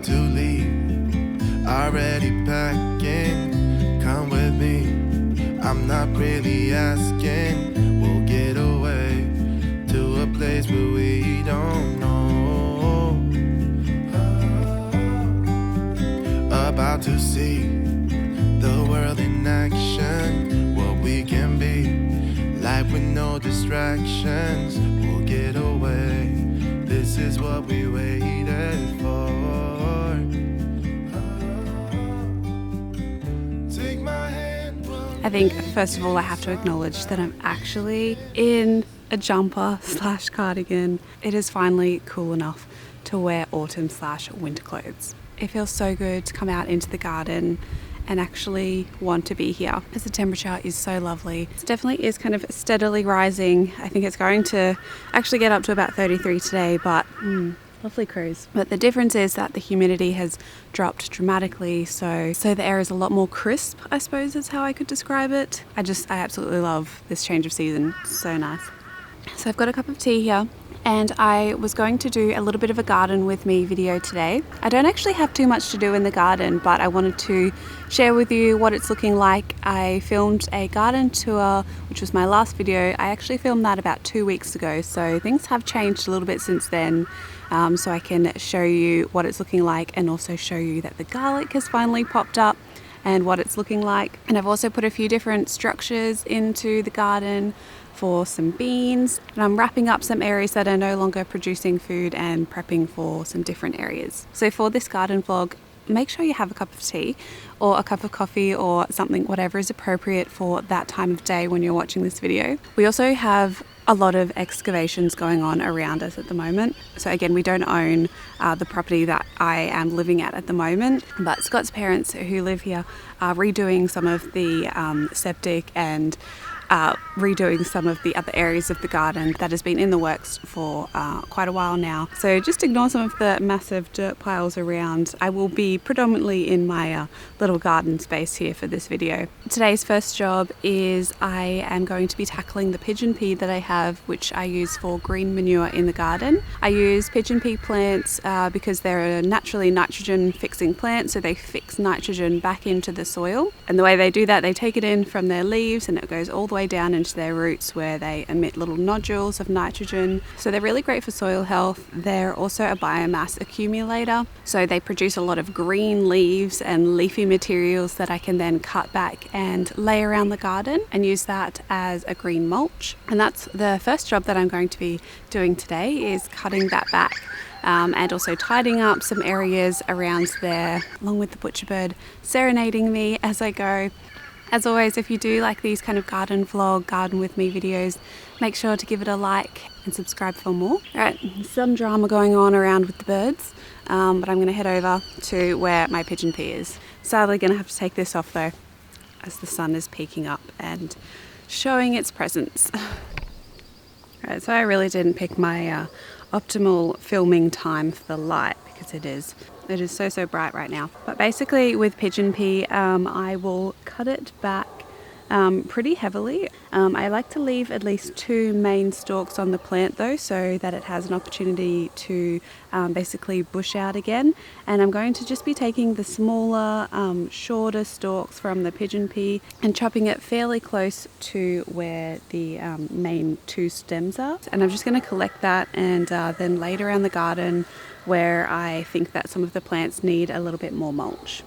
to leave, already packing. Come with me, I'm not really asking. We'll get away to a place where we don't know. About to see the world in action, what we can be, life with no distractions. We'll get away, this is what we waited for. Take my hand. I think first of all I have to acknowledge that I'm actually in a jumper / cardigan. It is finally cool enough to wear autumn / winter clothes. It feels so good to come out into the garden and actually want to be here because the temperature is so lovely. It definitely is kind of steadily rising. I think it's going to actually get up to about 33 today, but lovely cruise. But the difference is that the humidity has dropped dramatically, so the air is a lot more crisp, I suppose is how I could describe it. I absolutely love this change of season. It's so nice. So I've got a cup of tea here, and I was going to do a little bit of a garden with me video today. I don't actually have too much to do in the garden, but I wanted to share with you what it's looking like. I filmed a garden tour, which was my last video. I actually filmed that about 2 weeks ago, so things have changed a little bit since then. So I can show you what it's looking like and also show you that the garlic has finally popped up and what it's looking like. And I've also put a few different structures into the garden for some beans, and I'm wrapping up some areas that are no longer producing food and prepping for some different areas. So for this garden vlog, make sure you have a cup of tea or a cup of coffee or something, whatever is appropriate for that time of day when you're watching this video. We also have a lot of excavations going on around us at the moment. So again, we don't own the property that I am living at the moment, but Scott's parents who live here are redoing some of the septic and redoing some of the other areas of the garden that has been in the works for quite a while now. So just ignore some of the massive dirt piles around. I will be predominantly in my little garden space here for this video. Today's first job is I am going to be tackling the pigeon pea that I have, which I use for green manure in the garden. I use pigeon pea plants because they're a naturally nitrogen fixing plant, so they fix nitrogen back into the soil. And the way they do that, they take it in from their leaves and it goes all the way down into their roots where they emit little nodules of nitrogen. So they're really great for soil health. They're also a biomass accumulator. So they produce a lot of green leaves and leafy materials that I can then cut back and lay around the garden and use that as a green mulch. And that's the first job that I'm going to be doing today, is cutting that back. And also tidying up some areas around there, along with the butcher bird serenading me as I go. As always, if you do like these kind of garden vlog, garden with me videos, make sure to give it a like and subscribe for more. Alright, some drama going on around with the birds, but I'm going to head over to where my pigeon pea is. Sadly going to have to take this off though, as the sun is peeking up and showing its presence. Alright, so I really didn't pick my optimal filming time for the light because it is so bright right now. But basically with pigeon pea, I will cut it back pretty heavily. I like to leave at least 2 main stalks on the plant though, so that it has an opportunity to basically bush out again. And I'm going to just be taking the smaller, shorter stalks from the pigeon pea and chopping it fairly close to where the main 2 stems are. And I'm just going to collect that and then lay it around the garden where I think that some of the plants need a little bit more mulch.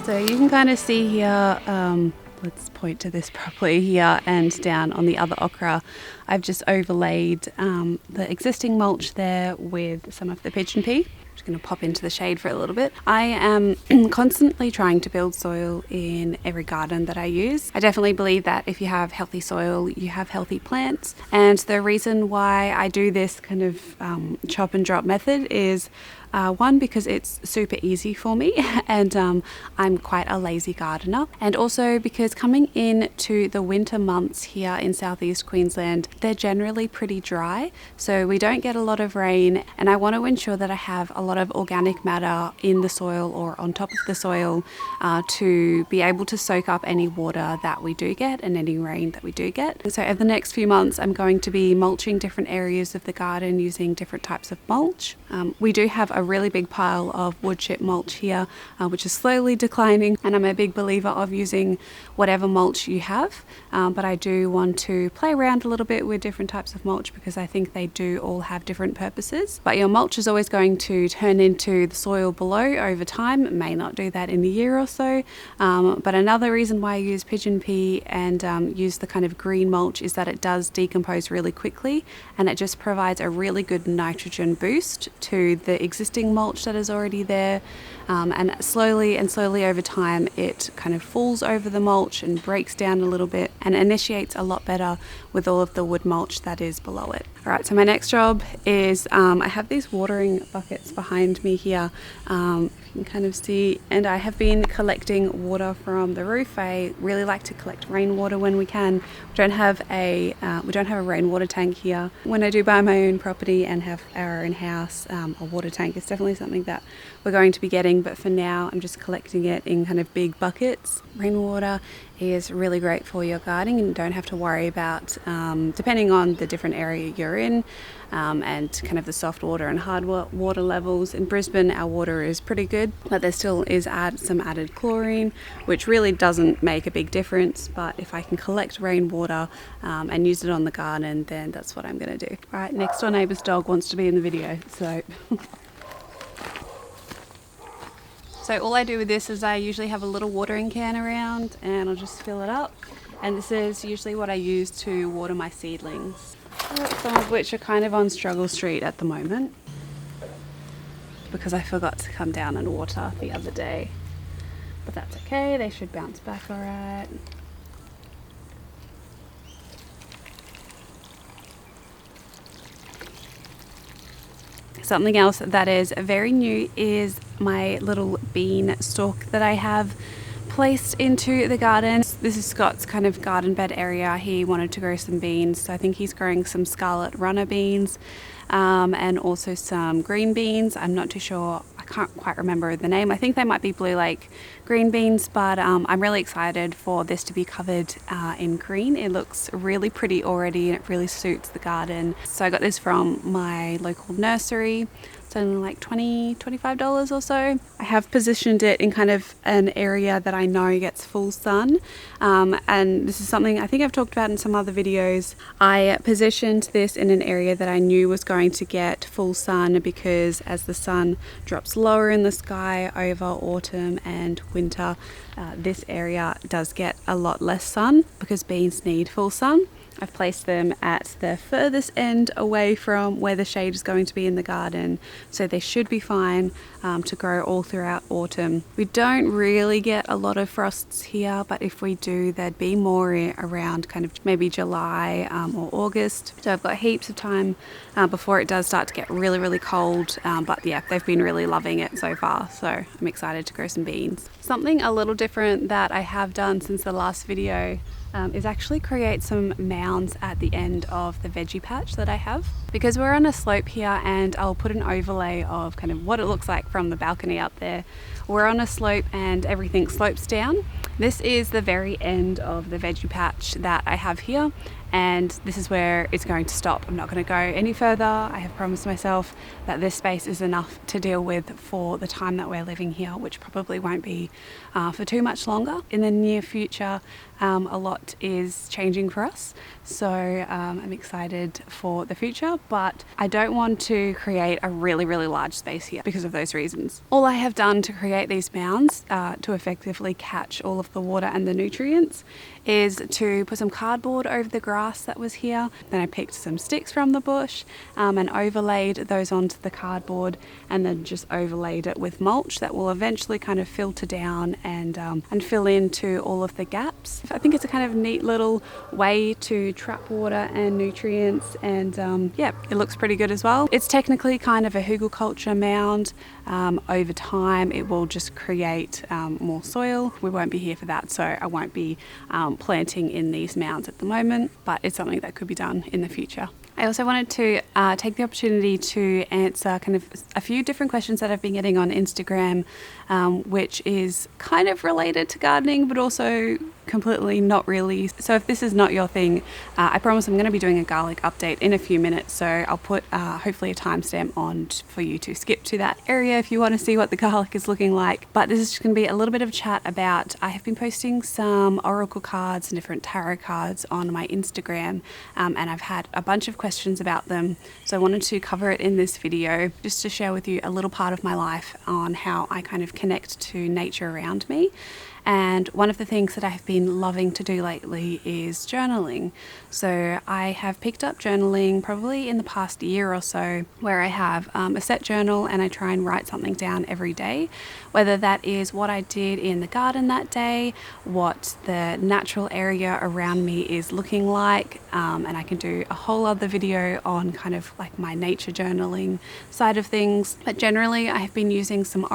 So you can kind of see here, let's point to this properly, here and down on the other okra. I've just overlaid the existing mulch there with some of the pigeon pea. I'm just going to pop into the shade for a little bit. I am constantly trying to build soil in every garden that I use. I definitely believe that if you have healthy soil, you have healthy plants. And the reason why I do this kind of chop and drop method is One, because it's super easy for me and I'm quite a lazy gardener, and also because coming into the winter months here in southeast Queensland, they're generally pretty dry, so we don't get a lot of rain, and I want to ensure that I have a lot of organic matter in the soil or on top of the soil to be able to soak up any water that we do get and any rain that we do get. And so over the next few months I'm going to be mulching different areas of the garden using different types of mulch. We do have a really big pile of wood chip mulch here, which is slowly declining, and I'm a big believer of using whatever mulch you have, but I do want to play around a little bit with different types of mulch because I think they do all have different purposes. But your mulch is always going to turn into the soil below over time. It may not do that in a year or so, but another reason why I use pigeon pea and use the kind of green mulch is that it does decompose really quickly, and it just provides a really good nitrogen boost to the existing mulch that is already there, and slowly over time it kind of falls over the mulch and breaks down a little bit and initiates a lot better with all of the wood mulch that is below it. Alright, so my next job is I have these watering buckets behind me here, you can kind of see, and I have been collecting water from the roof. I really like to collect rainwater when we can. We don't have a rainwater tank here. When I do buy my own property and have our own house, a water tank is definitely something that we're going to be getting, but for now I'm just collecting it in kind of big buckets. Rainwater is really great for your gardening, and you don't have to worry about, depending on the different area you're in, and kind of the soft water and hard water levels. In Brisbane our water is pretty good, but there still is some added chlorine, which really doesn't make a big difference, but if I can collect rainwater and use it on the garden, then that's what I'm going to do. Alright, next door neighbour's dog wants to be in the video, so So all I do with this is I usually have a little watering can around and I'll just fill it up, and this is usually what I use to water my seedlings, some of which are kind of on struggle street at the moment because I forgot to come down and water the other day, but that's okay, they should bounce back alright. Something else that is very new is my little bean stalk that I have placed into the garden. This is Scott's kind of garden bed area. He wanted to grow some beans, so I think he's growing some scarlet runner beans and also some green beans. I'm not too sure, I can't quite remember the name. I think they might be Blue Lake green beans, but I'm really excited for this to be covered in green. It looks really pretty already and it really suits the garden. So I got this from my local nursery. It's only like $25 or so. I have positioned it in kind of an area that I know gets full sun, and this is something I think I've talked about in some other videos. I positioned this in an area that I knew was going to get full sun because as the sun drops lower in the sky over autumn and winter, this area does get a lot less sun because beans need full sun. I've placed them at the furthest end away from where the shade is going to be in the garden, so they should be fine to grow all throughout autumn. We don't really get a lot of frosts here, but if we do, there'd be more around kind of maybe July or August. So I've got heaps of time before it does start to get really cold, but yeah, they've been really loving it so far, so I'm excited to grow some beans. Something a little different that I have done since the last video is actually create some mounds at the end of the veggie patch that I have. Because we're on a slope here, and I'll put an overlay of kind of what it looks like from the balcony up there. We're on a slope and everything slopes down. This is the very end of the veggie patch that I have here, and this is where it's going to stop. I'm not going to go any further. I have promised myself that this space is enough to deal with for the time that we're living here, which probably won't be for too much longer. In the near future, a lot is changing for us, so I'm excited for the future, but I don't want to create a really large space here because of those reasons. All I have done to create these mounds to effectively catch all of the water and the nutrients is to put some cardboard over the grass that was here. Then I picked some sticks from the bush and overlaid those onto the cardboard, and then just overlaid it with mulch that will eventually kind of filter down and fill into all of the gaps. I think it's a kind of neat little way to trap water and nutrients, and yeah, it looks pretty good as well. It's technically kind of a hugelkultur mound. Over time it will just create more soil. We won't be here for that, so I won't be planting in these mounds at the moment, but it's something that could be done in the future. I also wanted to take the opportunity to answer kind of a few different questions that I've been getting on Instagram, which is kind of related to gardening, but also completely not really. So if this is not your thing, I promise I'm going to be doing a garlic update in a few minutes. So I'll put hopefully a timestamp on for you to skip to that area if you want to see what the garlic is looking like. But this is just going to be a little bit of a chat about, I have been posting some oracle cards and different tarot cards on my Instagram, and I've had a bunch of questions about them. So I wanted to cover it in this video just to share with you a little part of my life on how I kind of connect to nature around me. And one of the things that I have been loving to do lately is journaling. So I have picked up journaling probably in the past year or so, where I have a set journal and I try and write something down every day, whether that is what I did in the garden that day, what the natural area around me is looking like, and I can do a whole other video on kind of like my nature journaling side of things. But generally I have been using some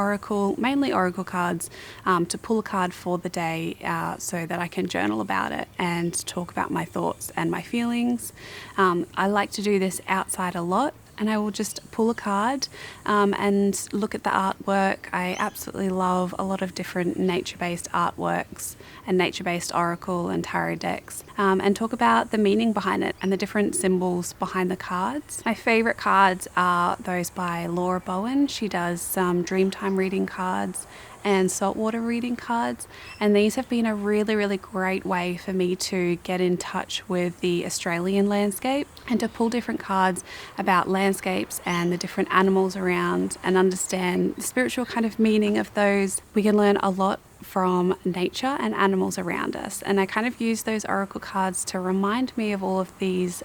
mainly oracle cards, to pull a card for the day, so that I can journal about it and talk about my thoughts and my feelings. I like to do this outside a lot, and I will just pull a card and look at the artwork. I absolutely love a lot of different nature-based artworks and nature-based oracle and tarot decks, and talk about the meaning behind it and the different symbols behind the cards. My favourite cards are those by Laura Bowen. She does some Dreamtime reading cards and saltwater reading cards, and these have been a really, really great way for me to get in touch with the Australian landscape and to pull different cards about landscapes and the different animals around and understand the spiritual kind of meaning of those. We can learn a lot from nature and animals around us, and I kind of use those oracle cards to remind me of all of these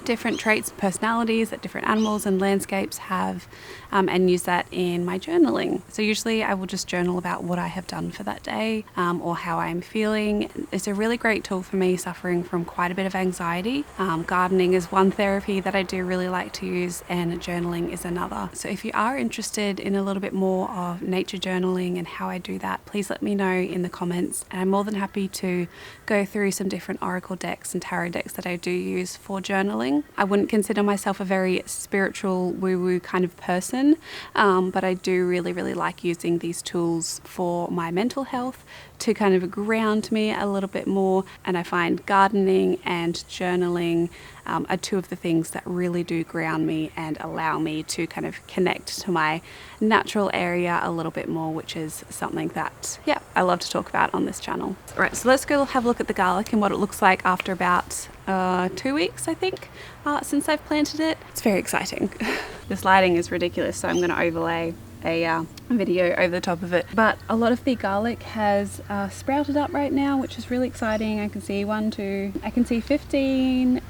different traits and personalities that different animals and landscapes have, and use that in my journaling. So usually I will just journal about what I have done for that day, or how I'm feeling. It's a really great tool for me suffering from quite a bit of anxiety. Gardening is one therapy that I do really like to use, and journaling is another. So if you are interested in a little bit more of nature journaling and how I do that, please let me know in the comments, and I'm more than happy to go through some different oracle decks and tarot decks that I do use for journaling. I wouldn't consider myself a very spiritual woo-woo kind of person, but I do really, really like using these tools for my mental health to kind of ground me a little bit more, and I find gardening and journaling are two of the things that really do ground me and allow me to kind of connect to my natural area a little bit more, which is something that, yeah, I love to talk about on this channel. All right, so let's go have a look at the garlic and what it looks like after about 2 weeks, I think, since I've planted it. It's very exciting. This lighting is ridiculous, so I'm going to overlay a video over the top of it. But a lot of the garlic has sprouted up right now, which is really exciting. I can see 15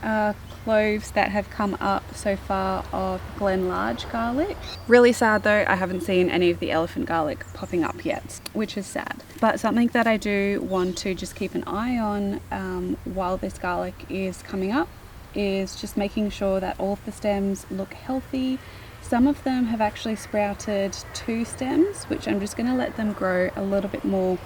cloves that have come up so far of Glen Large garlic. Really sad though, I haven't seen any of the elephant garlic popping up yet, which is sad. But something that I do want to just keep an eye on while this garlic is coming up is just making sure that all of the stems look healthy. Some of them have actually sprouted 2 stems, which I'm just going to let them grow a little bit more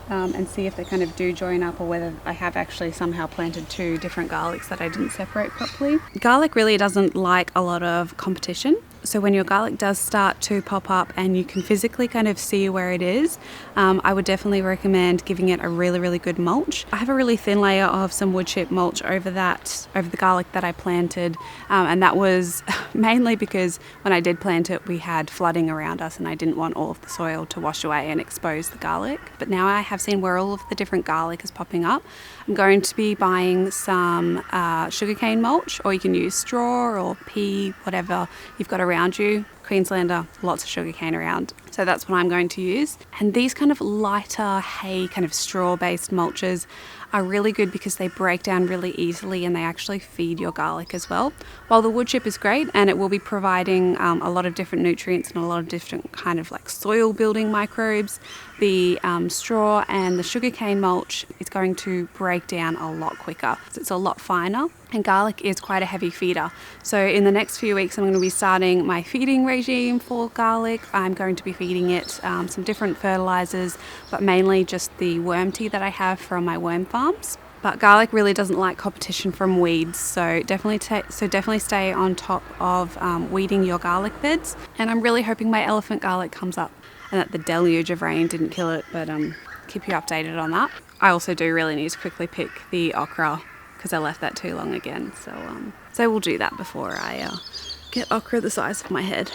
and see if they kind of do join up, or whether I have actually somehow planted 2 different garlics that I didn't separate properly. Garlic really doesn't like a lot of competition. So when your garlic does start to pop up and you can physically kind of see where it is, I would definitely recommend giving it a really, really good mulch. I have a really thin layer of some wood chip mulch over the garlic that I planted, and that was mainly because when I did plant it, we had flooding around us and I didn't want all of the soil to wash away and expose the garlic. But now I have seen where all of the different garlic is popping up. I'm going to be buying some sugarcane mulch, or you can use straw or pea, whatever you've got around you. Queenslander, lots of sugarcane around. So that's what I'm going to use. And these kind of lighter hay, kind of straw-based mulches are really good because they break down really easily and they actually feed your garlic as well. While the wood chip is great and it will be providing a lot of different nutrients and a lot of different kind of like soil building microbes, the straw and the sugarcane mulch is going to break down a lot quicker. So it's a lot finer, and garlic is quite a heavy feeder. So in the next few weeks I'm going to be starting my feeding regime for garlic. I'm going to be feeding it some different fertilizers, but mainly just the worm tea that I have from my worm farms. But garlic really doesn't like competition from weeds, so definitely stay on top of weeding your garlic beds. And I'm really hoping my elephant garlic comes up and that the deluge of rain didn't kill it, but keep you updated on that. I also do really need to quickly pick the okra because I left that too long again. So we'll do that before I get okra the size of my head.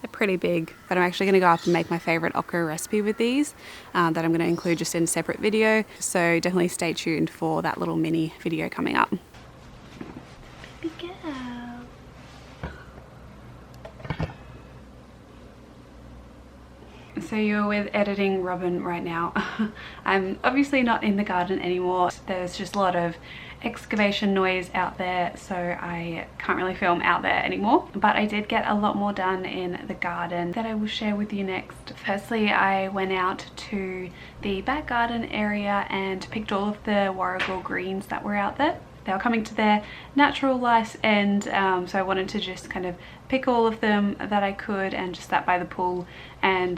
They're pretty big, but I'm actually going to go up and make my favourite okra recipe with these that I'm going to include just in a separate video. So definitely stay tuned for that little mini video coming up. Baby girl. So you're with editing Robyn right now. I'm obviously not in the garden anymore. There's just a lot of excavation noise out there, so I can't really film out there anymore. But I did get a lot more done in the garden that I will share with you next. Firstly, I went out to the back garden area and picked all of the warrigal greens that were out there. They were coming to their natural life end, so I wanted to just kind of pick all of them that I could and just sat by the pool and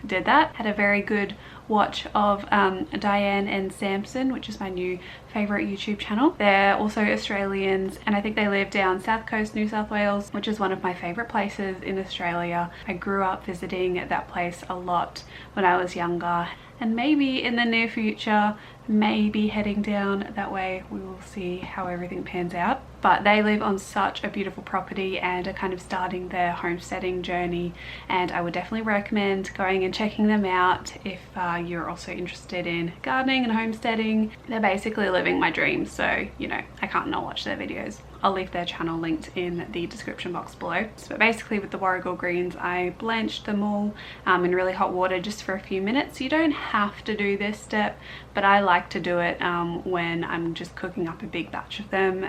did that. Had a very good watch of Diane and Samson, which is my new favourite YouTube channel. They're also Australians and I think they live down South Coast, New South Wales, which is one of my favourite places in Australia. I grew up visiting that place a lot when I was younger, and maybe in the near future, maybe heading down that way. We will see how everything pans out. But they live on such a beautiful property and are kind of starting their homesteading journey, and I would definitely recommend going and checking them out if you're also interested in gardening and homesteading. They're basically living my dreams, so you know, I can't not watch their videos. I'll leave their channel linked in the description box below. But basically with the warrigal greens, I blanched them all in really hot water just for a few minutes. You don't have to do this step, but I like to do it when I'm just cooking up a big batch of them.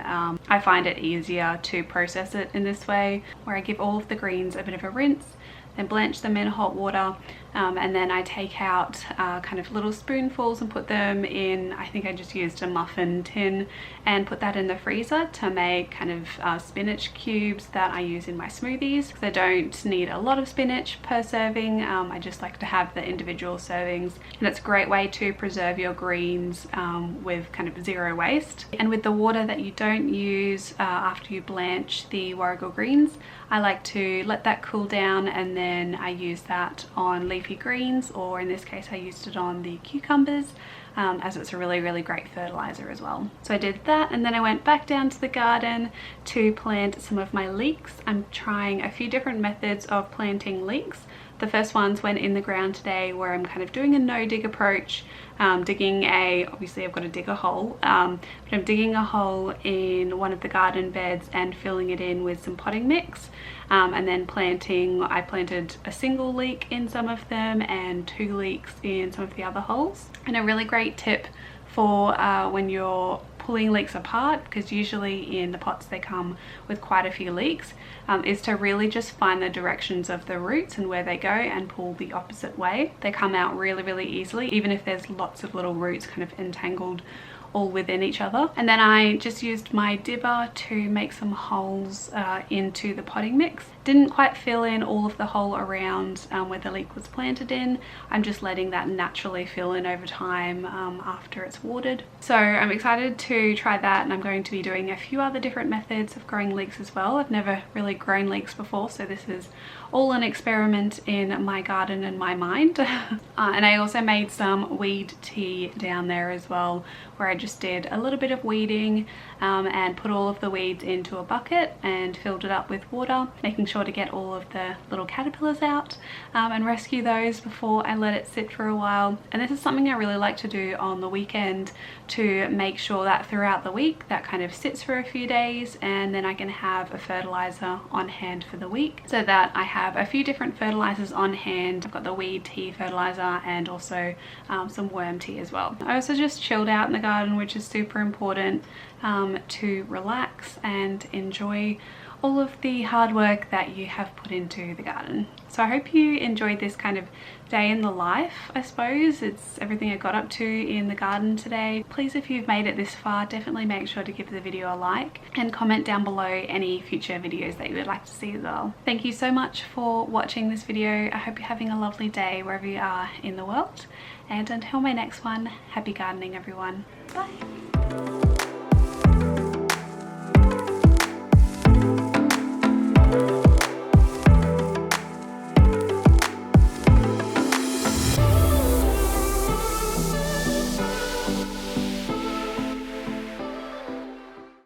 I find it easier to process it in this way, where I give all of the greens a bit of a rinse, then blanch them in hot water, and then I take out kind of little spoonfuls and put them in, I think I just used a muffin tin, and put that in the freezer to make kind of spinach cubes that I use in my smoothies. I don't need a lot of spinach per serving. I just like to have the individual servings, and it's a great way to preserve your greens with kind of zero waste. And with the water that you don't use after you blanch the warrigal greens, I like to let that cool down, and then I use that on leafy greens, or in this case I used it on the cucumbers, as it's a really great fertilizer as well. So I did that, and then I went back down to the garden to plant some of my leeks. I'm trying a few different methods of planting leeks. The first ones went in the ground today, where I'm kind of doing a no-dig approach, obviously I've got to dig a hole, but I'm digging a hole in one of the garden beds and filling it in with some potting mix, and then I planted a single leek in some of them and 2 leeks in some of the other holes. And a really great tip for when you're pulling leeks apart, because usually in the pots they come with quite a few leeks, is to really just find the directions of the roots and where they go and pull the opposite way. They come out really easily, even if there's lots of little roots kind of entangled all within each other. And then I just used my dibber to make some holes into the potting mix. Didn't quite fill in all of the hole around where the leek was planted in. I'm just letting that naturally fill in over time after it's watered. So I'm excited to try that, and I'm going to be doing a few other different methods of growing leeks as well. I've never really grown leeks before, so this is all an experiment in my garden and my mind. And I also made some weed tea down there as well, where I just did a little bit of weeding and put all of the weeds into a bucket and filled it up with water, making sure to get all of the little caterpillars out and rescue those before I let it sit for a while. And this is something I really like to do on the weekend to make sure that throughout the week that kind of sits for a few days, and then I can have a fertilizer on hand for the week, so that I have a few different fertilizers on hand. I've got the weed tea fertilizer and also some worm tea as well. I also just chilled out in the garden, which is super important to relax and enjoy all of the hard work that you have put into the garden. So I hope you enjoyed this kind of day in the life, I suppose. It's everything I got up to in the garden today. Please, if you've made it this far, definitely make sure to give the video a like and comment down below any future videos that you would like to see as well. Thank you so much for watching this video. I hope you're having a lovely day wherever you are in the world. And until my next one, happy gardening everyone. Bye.